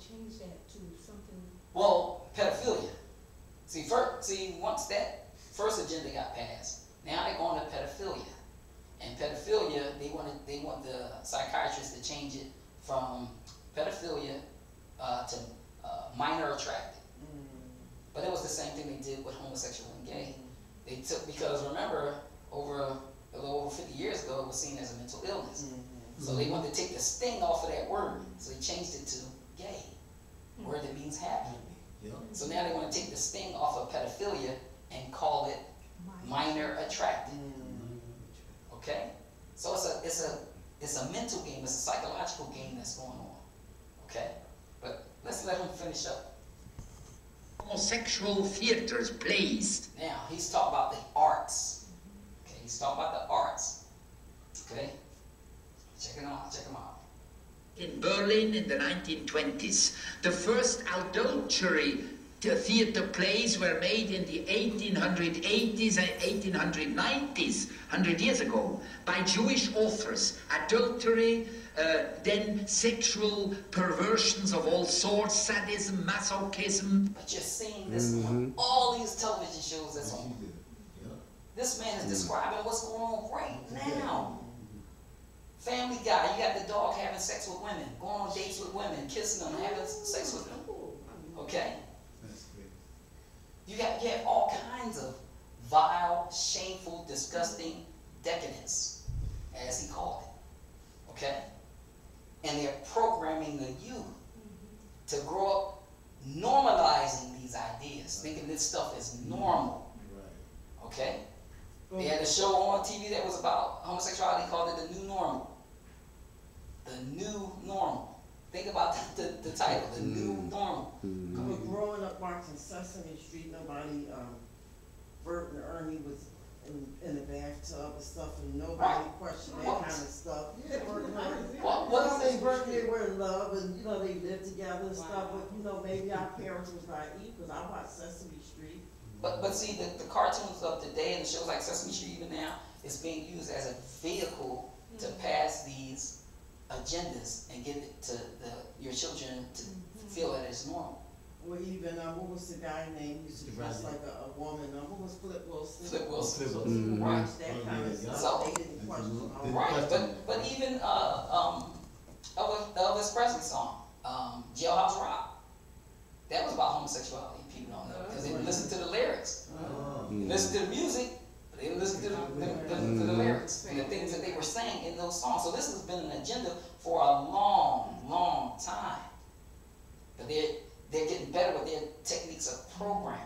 change that to something? Well, pedophilia. See, once that first agenda got passed, now they're going to pedophilia. And pedophilia, they want the psychiatrists to change it from pedophilia to minor attracted. But it was the same thing they did with homosexual and gay. They took, because remember, a little over 50 years ago, it was seen as a mental illness. So they wanted to take the sting off of that word. So they changed it to gay, a word that means happy. So now they want to take the sting off of pedophilia and call it minor attracted. Okay? So it's a mental game, it's a psychological game that's going on. Okay? But let's let him finish up. Homosexual theaters, plays. Now, he's talking about the arts. Okay, he's talking about the arts. Okay? Check him out. In Berlin in the 1920s, the first adultery theater plays were made in the 1880s and 1890s, 100 years ago, by Jewish authors. Adultery, then sexual perversions of all sorts, sadism, masochism. But you're seeing this on all these television shows that's on. This man is describing what's going on right now. Family Guy, you got the dog having sex with women, going on dates with women, kissing them, having sex with them. Okay? You have all kinds of vile, shameful, disgusting decadence, as he called it. Okay? And they're programming the youth to grow up normalizing these ideas, thinking this stuff is normal. Okay? They had a show on TV that was about homosexuality, called it The New Normal. The New Normal. Think about the title, The New Normal. Growing up watching Sesame Street, nobody, Bert and Ernie was in the bathtub and stuff, and nobody questioned that kind of stuff. Yeah, Bert and Ernie. Bert and they were in love, and you know they lived together and stuff. But you know maybe our parents was naive, because I watched Sesame Street. But see, the cartoons of today and the shows like Sesame Street even now is being used as a vehicle to pass these agendas and give it to your children to feel that it's normal. Well, even what was the guy named? He used to dress like a woman. What was Flip Wilson? Flip Wilson. So people watched that kind of stuff. So, they didn't question. Right, but even Elvis Presley song, Jailhouse Rock, that was about homosexuality. People don't know because they didn't listen to the lyrics. They listened to the music, but they didn't listen to the lyrics and the things that they were saying in those songs. So this has been an agenda for a long, long time. But they're getting better with their techniques of programming.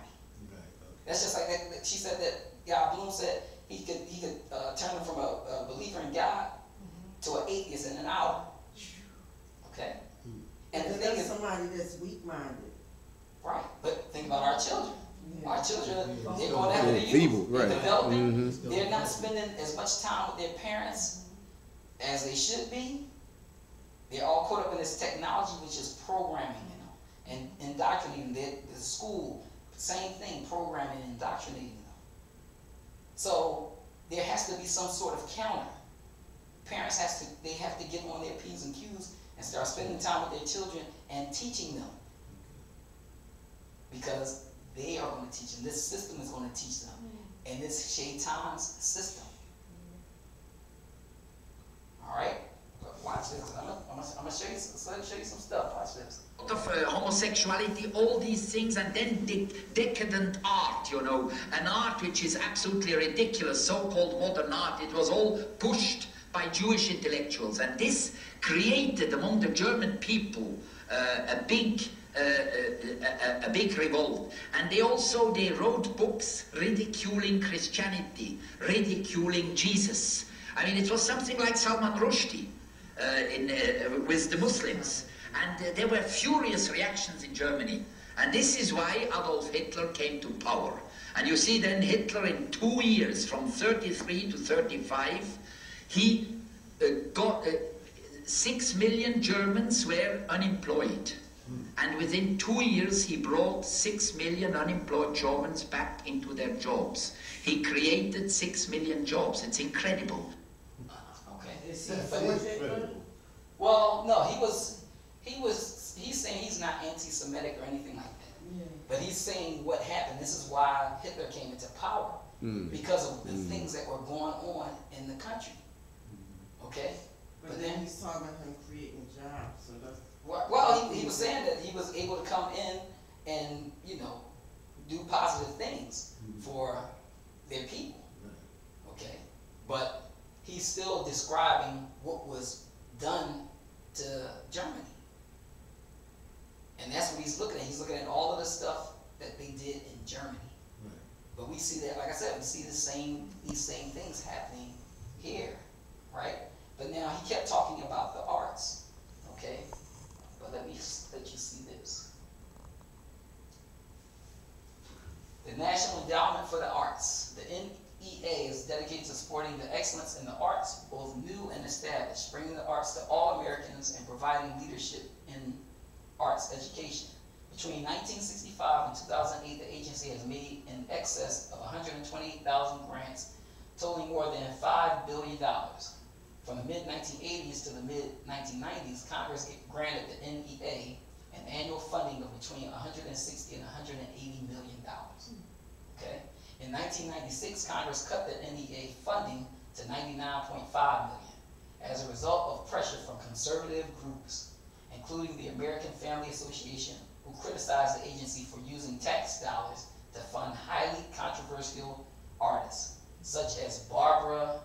That's just like that. She said that Guy Bloom said he could turn them from a believer in God to an atheist in an hour. Okay, and the thing is, somebody that's weak-minded. Right, but think about our children. Our children, they're going after the youth. They're developing. They're not spending as much time with their parents as they should be. They're all caught up in this technology, which is programming, and indoctrinating. The school, same thing, programming and indoctrinating them. So there has to be some sort of counter. Parents have to get on their P's and Q's and start spending time with their children and teaching them. Because they are going to teach them. This system is going to teach them. And this Shaitan's system. Alright? Watch this. I'm going to show you some stuff. Watch this. Of homosexuality, all these things, and then decadent art, you know, an art which is absolutely ridiculous, so-called modern art. It was all pushed by Jewish intellectuals, and this created among the German people a big revolt. And they wrote books ridiculing Christianity, ridiculing Jesus. I mean, it was something like Salman Rushdie with the Muslims. And there were furious reactions in Germany. And this is why Adolf Hitler came to power. And you see then Hitler in 2 years, from 33 to 35, he got 6 million Germans were unemployed. And within 2 years, he brought 6 million unemployed Germans back into their jobs. He created 6 million jobs. It's incredible. Okay. Well, no, he's saying he's he's not anti-Semitic or anything like that. Yeah. But he's saying what happened. This is why Hitler came into power. Because of the things that were going on in the country. Okay? But then he's talking about him creating jobs, so that's... Well, he was saying that he was able to come in and, you know, do positive things for their people. Okay? But he's still describing what was done to Germany. And that's what he's looking at. He's looking at all of the stuff that they did in Germany. But we see that, like I said, we see these same things happening here, right? But now he kept talking about the arts, okay? But let you see this. The National Endowment for the Arts, the NEA, is dedicated to supporting the excellence in the arts, both new and established, bringing the arts to all Americans and providing leadership in arts education. Between 1965 and 2008, the agency has made in excess of 128,000 grants, totaling more than $5 billion. From the mid-1980s to the mid-1990s, Congress granted the NEA an annual funding of between $160 and $180 million. Okay? In 1996, Congress cut the NEA funding to $99.5 million as a result of pressure from conservative groups, including the American Family Association, who criticized the agency for using tax dollars to fund highly controversial artists, such as Barbara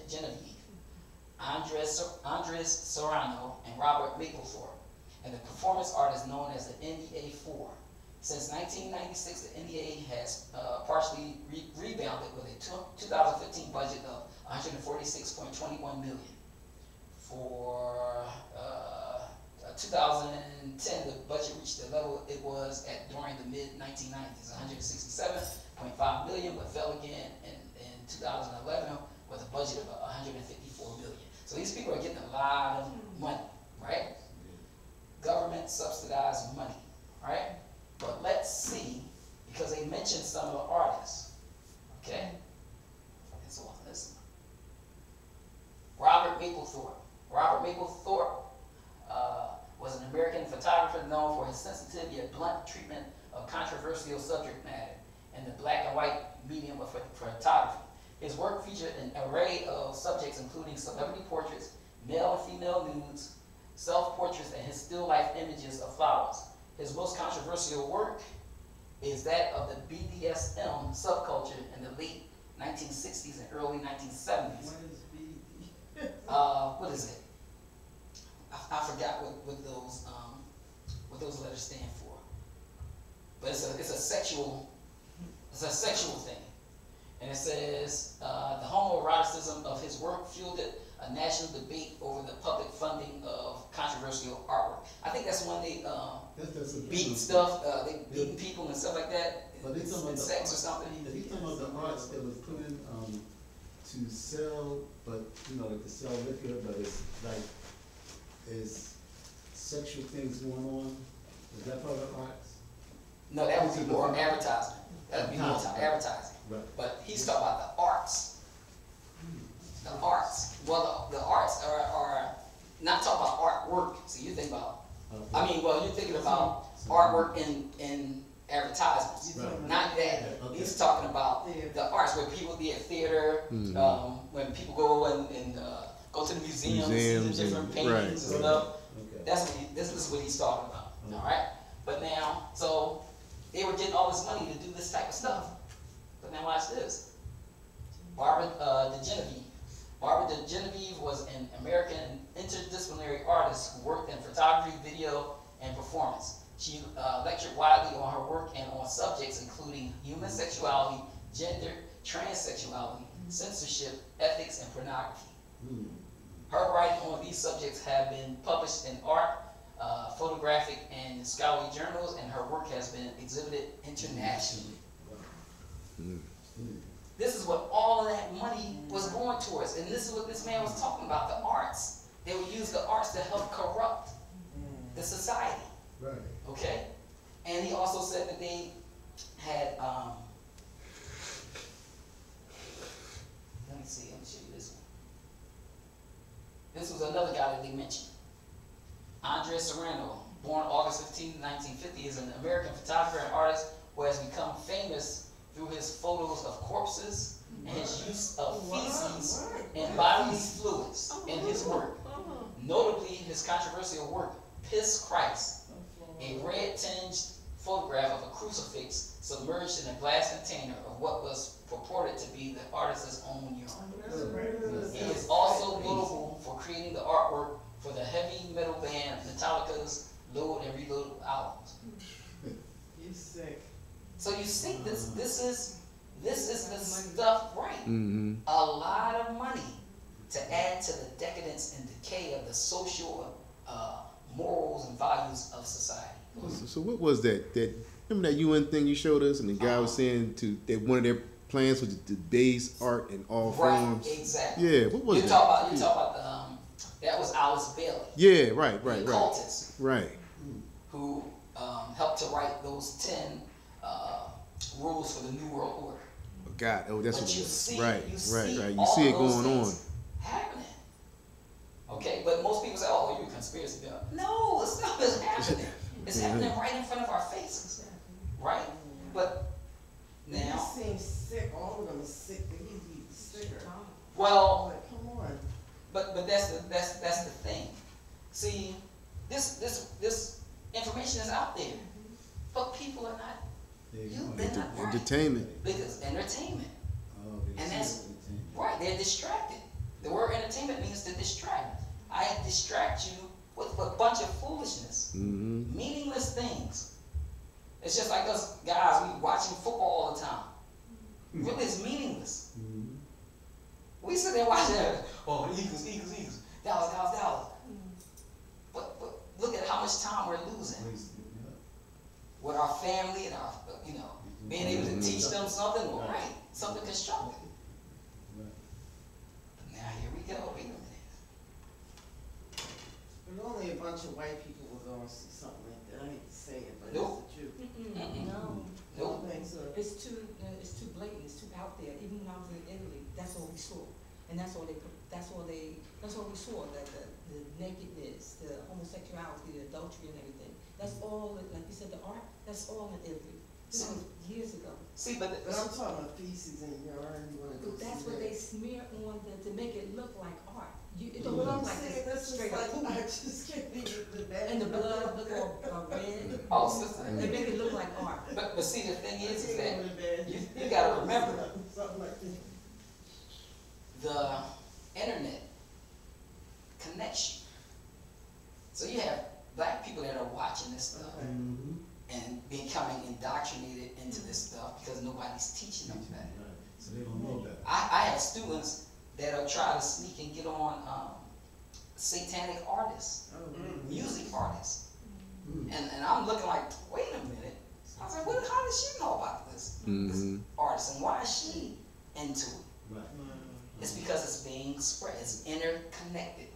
Genevieve, Andres Serrano, and Robert Mapplethorpe, and the performance artist known as the NEA-4. Since 1996, the NEA has partially rebounded with a 2015 budget of $146.21 million. For 2010, the budget reached the level it was at during the mid-1990s, $167.5 million, but fell again in 2011 with a budget of $154 million. So these people are getting a lot of money, right? Government subsidized money, right? But let's see, because they mentioned some of the artists, okay? Let's listen. Robert Mapplethorpe. Robert Mapplethorpe was an American photographer known for his sensitive yet blunt treatment of controversial subject matter in the black and white medium of photography. His work featured an array of subjects including celebrity portraits, male and female nudes, self-portraits, and his still life images of flowers. His most controversial work is that of the BDSM subculture in the late 1960s and early 1970s. What is BD? What is it? I forgot what those letters stand for. But it's a sexual thing. And it says the homoeroticism of his work fueled a national debate over the public funding of controversial artwork. I think that's when they beat stuff, they beating people and stuff like that. But they talking about the sex or something. They talking about the arts that was put in to sell, but you know, like to sell liquor, but it's like is sexual things going on. Is that part of the arts? No, that would be more advertising. That would be more advertising. Right. But he's talking about the arts. The arts. Well, the arts are not talking about artwork. So you think about, you're thinking about artwork in advertisements. Right. Not that. Okay. He's talking about the arts where people be at theater, when people go and go to the museums and see the different paintings and stuff. Okay. This is what he's talking about. All right. But now, so they were getting all this money to do this type of stuff. But now watch this. Barbara Genevieve. Barbara Genevieve was an American interdisciplinary artist who worked in photography, video, and performance. She lectured widely on her work and on subjects including human sexuality, gender, transsexuality, censorship, ethics, and pornography. Her writing on these subjects have been published in art, photographic, and scholarly journals, and her work has been exhibited internationally. This is what all of that money was going towards, and this is what this man was talking about, the arts. They would use the arts to help corrupt the society. Right. Okay? And he also said that they had, let me show you this one. This was another guy that they mentioned. Andres Serrano, born August 15, 1950, is an American photographer and artist who has become famous through his photos of corpses and his use of feces and bodily fluids in his work. Notably, his controversial work, Piss Christ, a red-tinged photograph of a crucifix submerged in a glass container of what was purported to be the artist's own urine. He is also notable for creating the artwork for the heavy metal band Metallica's Load and Reload albums. He's sick. So you see, this is the stuff, right? Mm-hmm. A lot of money to add to the decadence and decay of the social morals and values of society. So what was that? Remember that UN thing you showed us, and the guy was saying that one of their plans was to debase art in all forms. Right, exactly. Yeah, what was you that? talk about that was Alice Bailey. Yeah, right. The occultist. Right. Who helped to write those 10 rules for the New World Order. God, that's but what you it is. see, Right. You see it going on. Happening. Okay, but most people say, "Oh, you're a conspiracy theorist." No, it's not. It's happening. It's happening right in front of our faces, right? But now, He seems sick. All of them are sick. He's even sicker. well, Like, come on. but that's the thing. See, this information is out there, but people are not. They're not right. Entertainment. Because entertainment. Oh, And that's right, they're distracted. The word entertainment means to distract. I distract you with a bunch of foolishness, Mm-hmm. meaningless things. It's just like us guys, we watching football all the time. Really, it's meaningless. Mm-hmm. We sit there watching that. Oh, Eagles, Dallas. But look at how much time we're losing with our family and our, being able to teach them something, right? Something constructive. Now here we go. Wait a minute. There's only a bunch of white people who are going to see something like that. I hate to say it, but Nope. it's the truth. No, I don't think so. it's too blatant, it's too out there. Even when I was in Italy, that's all we saw. And that's all we saw, that the nakedness, the homosexuality, the adultery and everything. That's all, like you said, the art, that's all in Italy. This was years ago. See, but But I'm talking about feces and urine. You want to go But that's see what that. they smear on to make it look like art. It don't What I'm look like saying, that's this just straight like, up I poop. just can't think of the bad. And the blood look all red. oh, sister. They make it look like art. But see, the thing is I that can't think of the bad. you gotta remember Something like that. the internet connects you. So you have black people that are watching this stuff Okay. and becoming indoctrinated into this stuff because nobody's teaching them better. So they don't know better. I have students that are trying to sneak and get on satanic artists, music artists. And I'm looking like, wait a minute. I was like, how does she know about this artist and why is she into it? Right. It's because it's being spread. It's interconnected.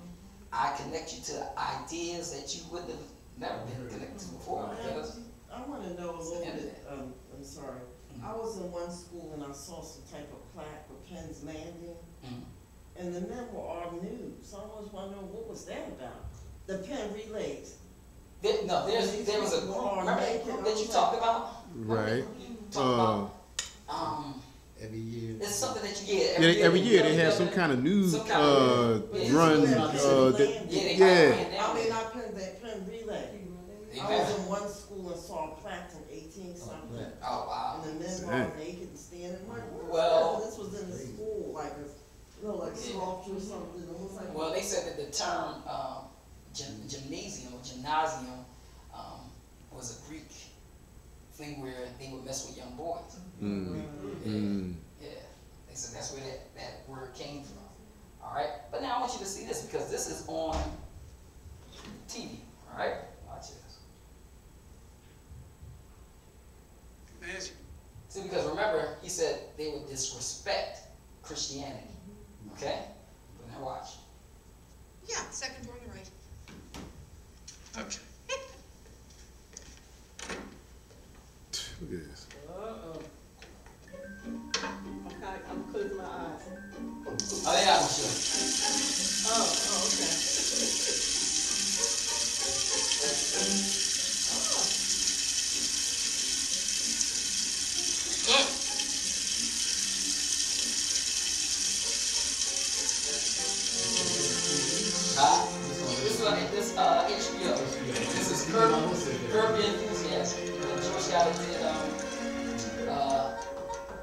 I connect you to ideas that you wouldn't have never been connected to before. Because I want to know a little Internet. bit, I'm sorry. I was in one school and I saw some type of plaque with Penn's Landing, and the men were all nude. So I was wondering, what was that about? The Penn relays. there was a group, remember that group that you talked about? Right. Talked Every year. it's something that you get Every year they have together. some kind of news Some kind of- run. they I mean, I Penn relay. They I was better. in one school and saw a plaque from 18-something. Oh wow. And the men were all naked and standing like, what Well- was this? This was in the school, like like sculpture or something. It was like, Well, they said that the term gymnasium was a Greek thing where they would mess with young boys. Yeah, they said that's where that word came from. All right, but now I want you to see this because this is on TV. All right, watch this. See, because remember, he said they would disrespect Christianity. Okay, but now watch. Yeah, second door on the right. Okay. Look at this. I'm closing my eyes. Oh yeah, I'm sure. Oh, okay. this HBO. This is Curb Your Enthusiasm. The Jewish guy that did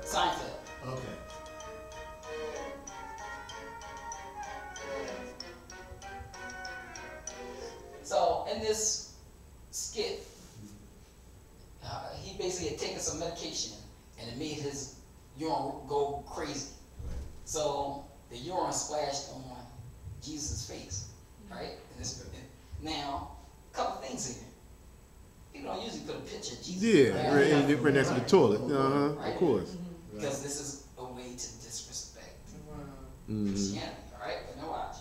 Seinfeld. Okay. So in this skit, he basically had taken some medication and it made his urine go crazy. So the urine splashed on Jesus' face, right? Now, a couple things here. People don't usually put a picture of Jesus. Yeah, right next to the toilet. Right? Of course. Because this is a way to disrespect Mm-hmm. Christianity, all right? But now watch.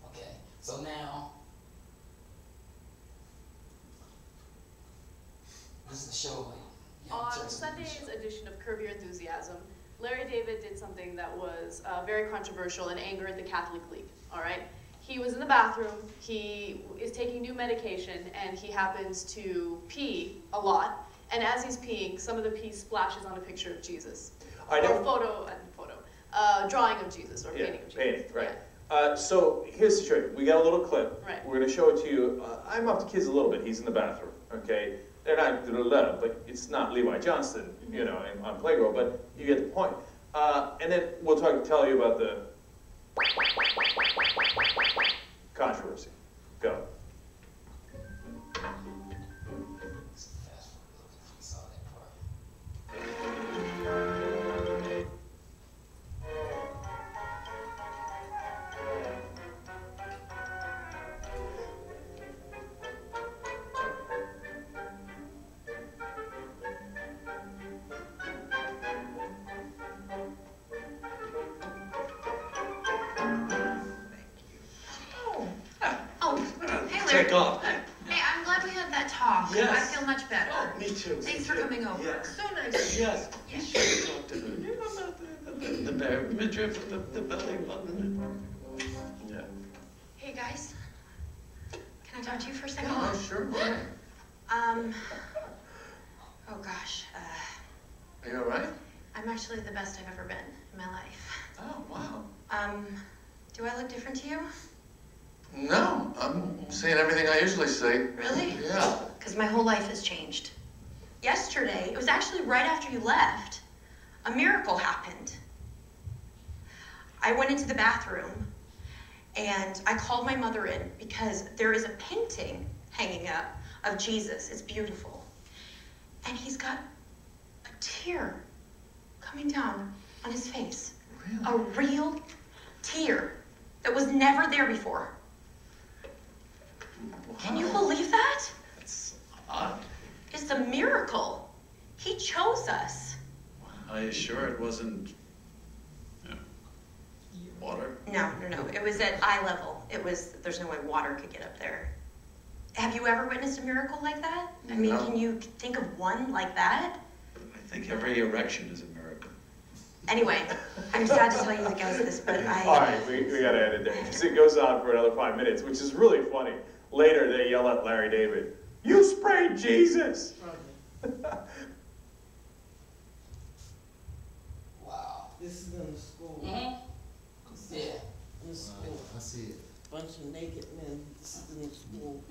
Okay, so now this is the show. On Sunday's edition of Curb Your Enthusiasm, Larry David did something that was very controversial and angered the Catholic League, all right? He was in the bathroom, he is taking new medication, and he happens to pee a lot, and as he's peeing, some of the pee splashes on a picture of Jesus. Or drawing of Jesus, or painting of Jesus. Painting, right. Yeah. So here's the situation. We got a little clip. Right. We're going to show it to you. I'm off the kids a little bit. He's in the bathroom, okay? They're not, but it's not Levi Johnston, you know, on Playgirl, but you get the point. And then we'll tell you about the controversy. Go. Take off. Hey, I'm glad we had that talk. Yes. I feel much better. Oh, me too. Thanks for coming over. Yes. So nice. Yes. Yeah. You should talk to her. You know about the midriff and the belly button. Yeah. Hey, guys. Can I talk to you for a second? Oh, sure. Oh gosh. Are you all right? I'm actually the best I've ever been in my life. Oh, wow. Do I look different to you? No, I'm saying everything I usually say. Really? Yeah. Because my whole life has changed. Yesterday, it was actually right after you left, a miracle happened. I went into the bathroom and I called my mother in because there is a painting hanging up of Jesus. It's beautiful. And he's got a tear coming down on his face. Really? A real tear that was never there before. Wow. Can you believe that? That's odd. It's a miracle. He chose us. Are you sure it wasn't water? No. It was at eye level. There's no way water could get up there. Have you ever witnessed a miracle like that? I mean, No. can you think of one like that? I think every erection is a miracle. Anyway, I'm sad to tell you guys this, but All right, we got to end it there. Because it goes on for another 5 minutes, which is really funny. Later, they yell at Larry David, "You sprayed Jesus!" Wow. This is in the school. Mm-hmm. Yeah. In the school. I see it. Bunch of naked men. This is in the school.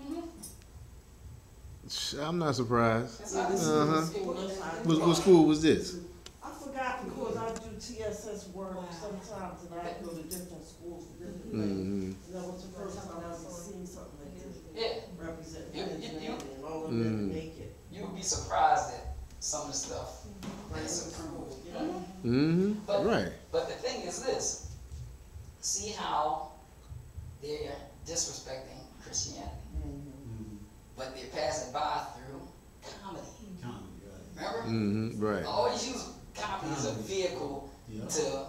I'm not surprised. Yeah, this is in the school. That's how I do What it. school was this? I forgot because I do TSS work sometimes and I go to different schools for different things. Mm-hmm. And that was the first time I ever seen something like this. Yeah. Representing You- men's you- naked and all of them naked. You would be surprised at some of the stuff that's improved. Mm-hmm. But, Right. but the thing is this, see how they're disrespecting Christianity, but they're passing by through comedy. Remember? Mm-hmm. Right. Always use comedy as a vehicle Yeah. to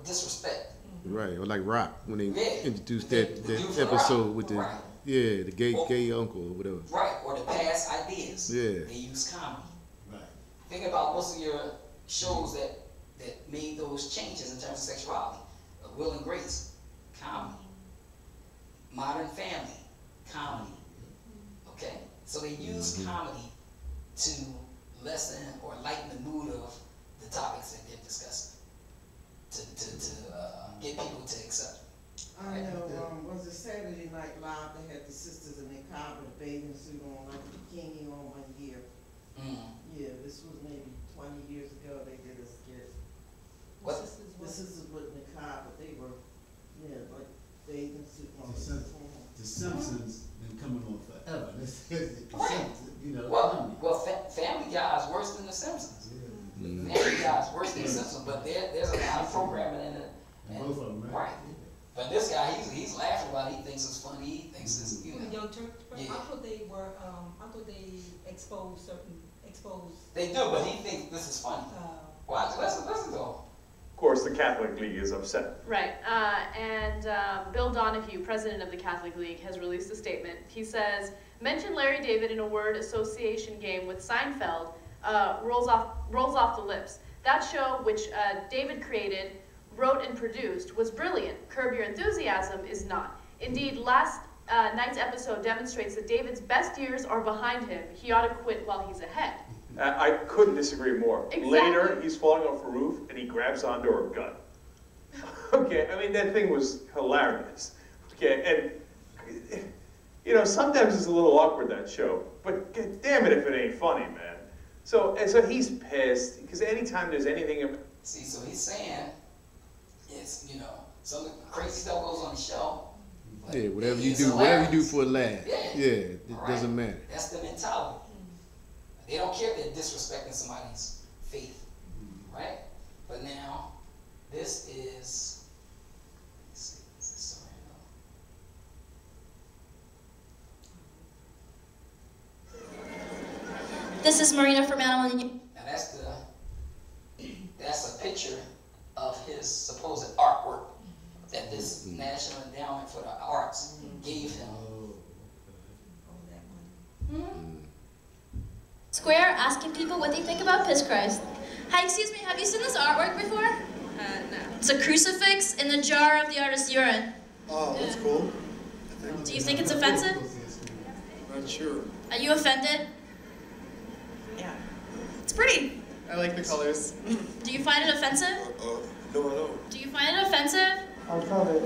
disrespect. Right. Or like Rock when they Yeah. introduced The that dude from episode Rock. with the Right. the gay Well- gay uncle or whatever. Right, or to pass ideas. Yeah. They use comedy. Right. Think about most of your shows that made those changes in terms of sexuality. Will and Grace, comedy. Modern Family, comedy. So they use comedy to lessen or lighten the mood of the topics that they're discussing, to get people to accept it. I know, was it Saturday Night Live, they had the sisters in their car with a bathing suit on, like a bikini on 1 year. Yeah, this was maybe 20 years ago, they did a skit. What? The sisters were in the car, but they were, like bathing suit on. The Simpsons been coming on forever. Right. You know, Well, Family Guy is worse than The Simpsons. Family Guy is worse than The Simpsons, but there's a lot of programming in it. And both of them, right? But this guy, he's laughing about it. He thinks it's funny. He thinks it's, you know. Young Turks, Yeah. I thought they were, I thought they exposed. They do, but he thinks this is funny. Watch, listen to him. Of course, the Catholic League is upset. Right, and Bill Donahue, president of the Catholic League, has released a statement. He says, mention Larry David in a word association game with Seinfeld rolls off the lips. That show, which David created, wrote and produced, was brilliant. Curb Your Enthusiasm is not. Indeed, last night's episode demonstrates that David's best years are behind him. He ought to quit while he's ahead. I couldn't disagree more. Exactly. Later, he's falling off a roof and he grabs onto her gun. Okay, I mean, that thing was hilarious. Okay, and, you know, sometimes it's a little awkward, that show, but damn it if it ain't funny, man. So he's pissed, because anytime there's anything... See, so he's saying, it's, you know, some crazy stuff goes on the show. Yeah, whatever you do for a laugh. Yeah, it doesn't matter. That's the mentality. They don't care if they're disrespecting somebody's faith, right? But now, this is, let's see, is this Sorrento? This is Marina from Animal News. Now that's a picture of his supposed artwork that this National Endowment for the Arts gave him. Square asking people what they think about Piss Christ. Hi, excuse me, have you seen this artwork before? No. It's a crucifix in the jar of the artist's urine. Oh, that's cool. Do you think it's offensive? Not sure. Are you offended? Yeah. It's pretty. I like the colors. Do you find it offensive? No, I don't. Do you find it offensive? I'm sorry,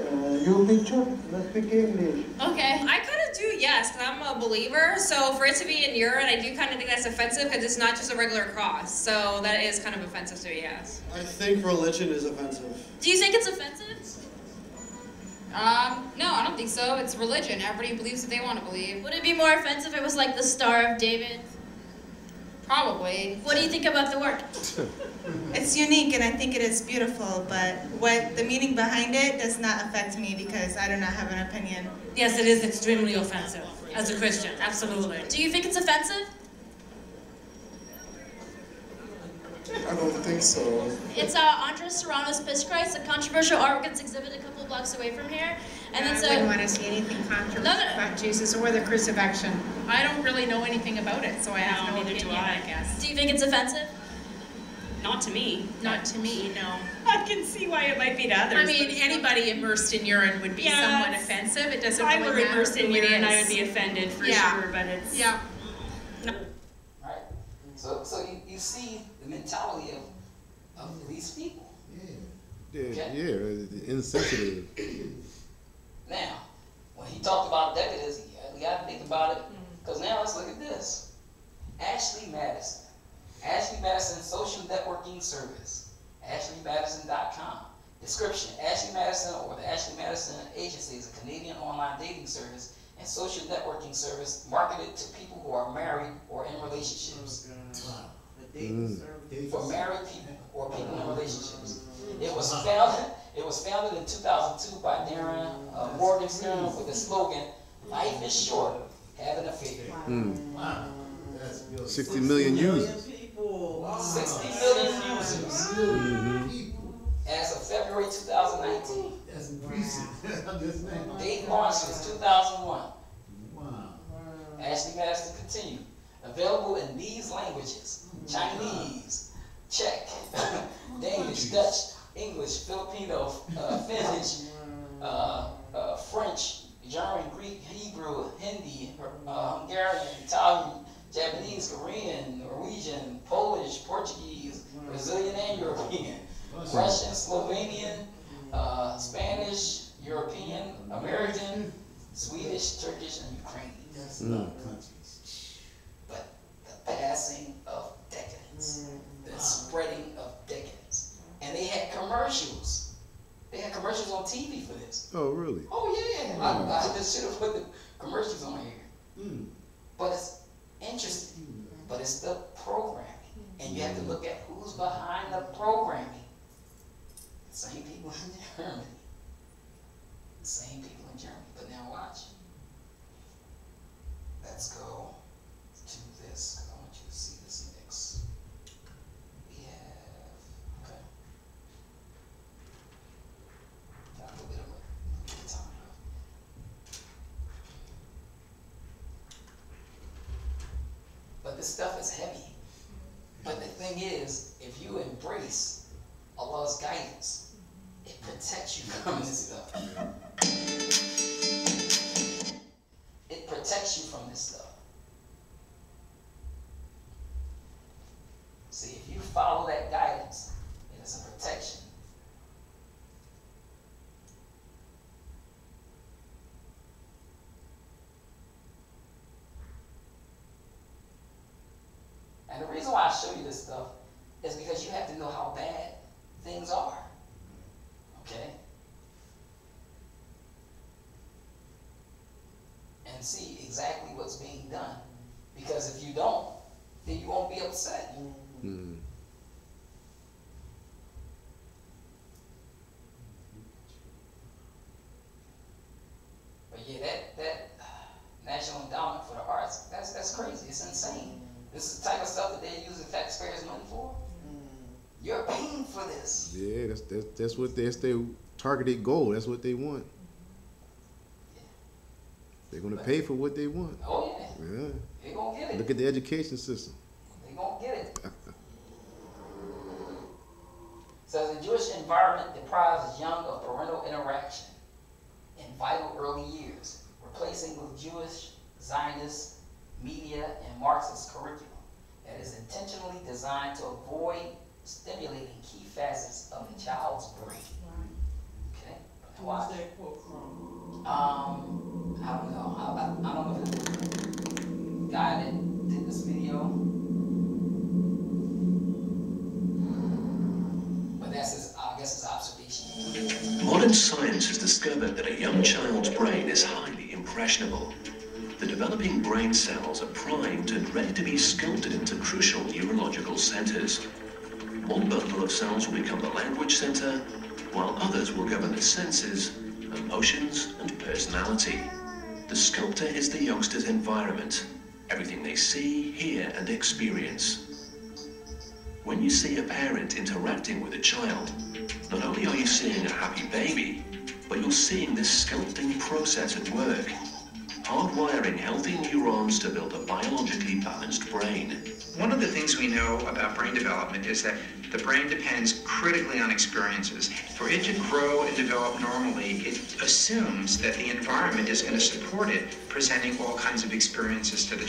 you picture? Let's speak English. Okay. I kind of do, yes, because I'm a believer. So for it to be in urine, I do kind of think that's offensive because it's not just a regular cross. So that is kind of offensive to me, yes. I think religion is offensive. Do you think it's offensive? No, I don't think so. It's religion. Everybody believes what they want to believe. Would it be more offensive if it was like the Star of David? Probably. What do you think about the work? It's unique and I think it is beautiful, but what the meaning behind it does not affect me because I do not have an opinion. Yes, it is extremely offensive as a Christian, absolutely. Do you think it's offensive? I don't think so. It's Andres Serrano's Piss Christ, a controversial artwork that's exhibited a couple blocks away from here. And it's I wouldn't want to see anything controversial about Jesus or the crucifixion. I don't really know anything about it, so I have no opinion, I guess. Do you think it's offensive? Not to me. Not to me, no. I can see why it might be to others. I mean, anybody immersed in urine would be somewhat offensive. It doesn't if I really were matter immersed in who it urine, is. I would be offended for Yeah. sure, but it's... Yeah. Right? So you see the mentality of these people. Insensitive. Now, when he talked about decadence, you got to think about it, because now let's look at this. Ashley Madison. Ashley Madison Social Networking Service. AshleyMadison.com. Description. Ashley Madison or the Ashley Madison Agency is a Canadian online dating service and social networking service marketed to people who are married or in relationships. For married people or people in relationships. It was founded in 2002 by Darren Morgenstern with the slogan, "Life is short, have an affair." Wow. 60 million users. 60 million users. As of February 2019. That's increasing. Date launch was 2001. Wow. Ashley Madison continued. Available in these languages: Chinese, Czech, Danish, Dutch, English, Filipino, Finnish, French, German, Greek, Hebrew, Hindi, Hungarian, Italian, Japanese, Korean, Norwegian, Polish, Portuguese, Brazilian and European, Russian, Slovenian, Spanish, European, American, Swedish, Turkish, and Ukrainian. That's a lot of countries. But the passing of decadence, the spreading of decadence. And they had commercials. They had commercials on TV for this. Oh, really? Oh, yeah. I just should have put the commercials on here. But it's interesting. But it's the programming. And you have to look at who's behind the programming. The same people in Germany. The same people in Germany. But now watch. Let's go to this, because I want you to see this mix. We have, okay. Got a little bit of time left. But this stuff is heavy. But the thing is, if you embrace Allah's guidance, it protects you from this stuff. It protects you from this stuff. See, if you follow that guidance, it is a protection. And the reason why I show you this stuff is because you have to know how bad things are. Okay? And see exactly what's being done. Because if you don't, then you won't be upset. But yeah, that National Endowment for the Arts, that's crazy. It's insane. This is the type of stuff that they're using taxpayers' money for. You're paying for this. Yeah, that's their targeted goal. That's what they want. They're gonna pay for what they want. Oh yeah. Yeah. They're gonna get it. Look at the education system. They're gonna get it. Says the Jewish environment deprives young of parental interaction in vital early years, replacing with Jewish, Zionist, media, and Marxist curriculum that is intentionally designed to avoid stimulating key facets of the child's brain. Okay? What's that quote from? I don't know. I don't know if it's the guy that did this video. But that's his, I guess, his observation. Modern science has discovered that a young child's brain is highly impressionable. The developing brain cells are primed and ready to be sculpted into crucial neurological centers. One bundle of cells will become the language center, while others will govern the senses, emotions, and personality. The sculptor is the youngster's environment, everything they see, hear, and experience. When you see a parent interacting with a child, not only are you seeing a happy baby, but you're seeing this sculpting process at work, hardwiring healthy neurons to build a biologically balanced brain. One of the things we know about brain development is that the brain depends critically on experiences. For it to grow and develop normally, it assumes that the environment is going to support it, presenting all kinds of experiences to the